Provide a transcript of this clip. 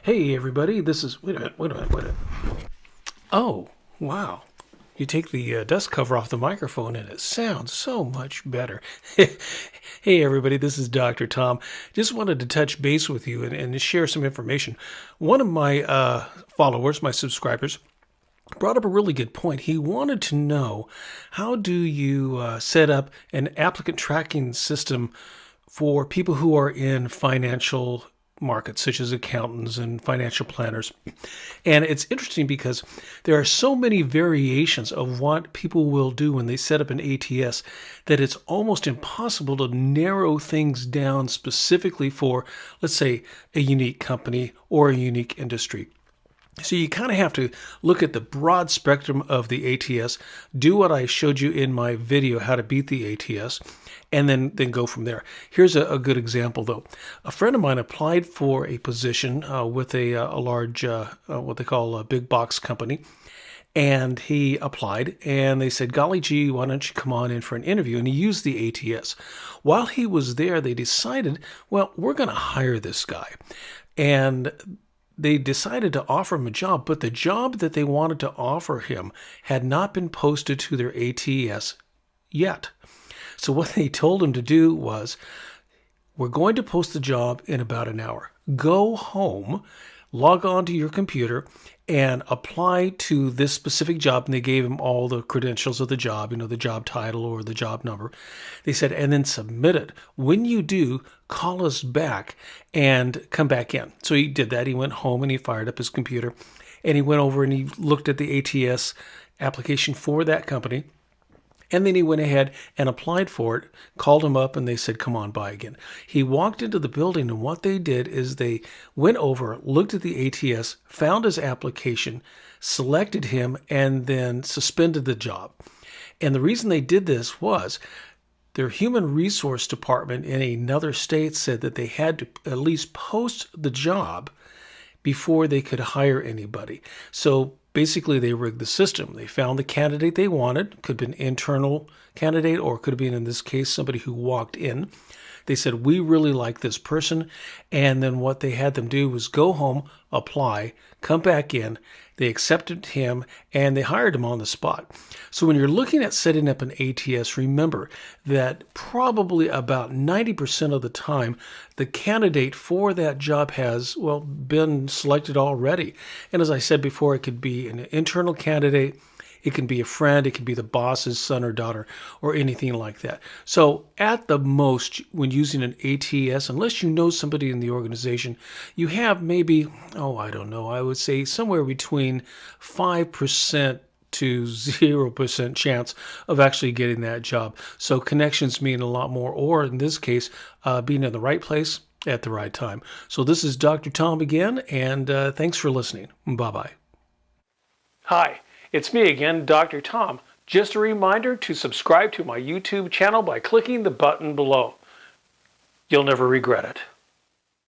Hey everybody, this is, wait a minute. Oh, wow. You take the dust cover off the microphone and it sounds so much better. Hey everybody, this is Dr. Tom. Just wanted to touch base with you and share some information. One of my followers, my subscribers, brought up a really good point. He wanted to know, how do you set up an applicant tracking system for people who are in financial markets, such as accountants and financial planners. And it's interesting because there are so many variations of what people will do when they set up an ATS that it's almost impossible to narrow things down specifically for, let's say, a unique company or a unique industry. So you kind of have to look at the broad spectrum of the ATS, do what I showed you in my video, how to beat the ATS, and then go from there. Here's a good example, though. A friend of mine applied for a position with a large, what they call a big box company, and he applied, and they said, golly gee, why don't you come on in for an interview? And he used the ATS. While he was there, they decided, well, we're going to hire this guy. And they decided to offer him a job, but the job that they wanted to offer him had not been posted to their ATS yet. So what they told him to do was, we're going to post the job in about an hour. Go home, log on to your computer, and apply to this specific job. And they gave him all the credentials of the job, the job title or the job number. They said, and then submit it. When you do, call us back and come back in. So he did that. He went home and he fired up his computer and he went over and he looked at the ATS application for that company. And then he went ahead and applied for it, called him up, and they said, come on by again. He walked into the building, and what they did is they went over, looked at the ATS, found his application, selected him, and then suspended the job. And the reason they did this was their human resource department in another state said that they had to at least post the job before they could hire anybody. So basically, they rigged the system. They found the candidate they wanted. Could have been an internal candidate, or could have been, in this case, somebody who walked in. They said, we really like this person. And then what they had them do was go home, apply, come back in. They accepted him, and they hired him on the spot. So when you're looking at setting up an ATS, remember that probably about 90% of the time, the candidate for that job has, well, been selected already. And as I said before, it could be an internal candidate, it can be a friend, it can be the boss's son or daughter, or anything like that. So at the most, when using an ATS, unless you know somebody in the organization, you have maybe, I would say somewhere between 5% to 0% chance of actually getting that job. So connections mean a lot more, or in this case, being in the right place at the right time. So this is Dr. Tom again, and thanks for listening. Bye-bye. Hi. It's me again, Dr. Tom. Just a reminder to subscribe to my YouTube channel by clicking the button below. You'll never regret it.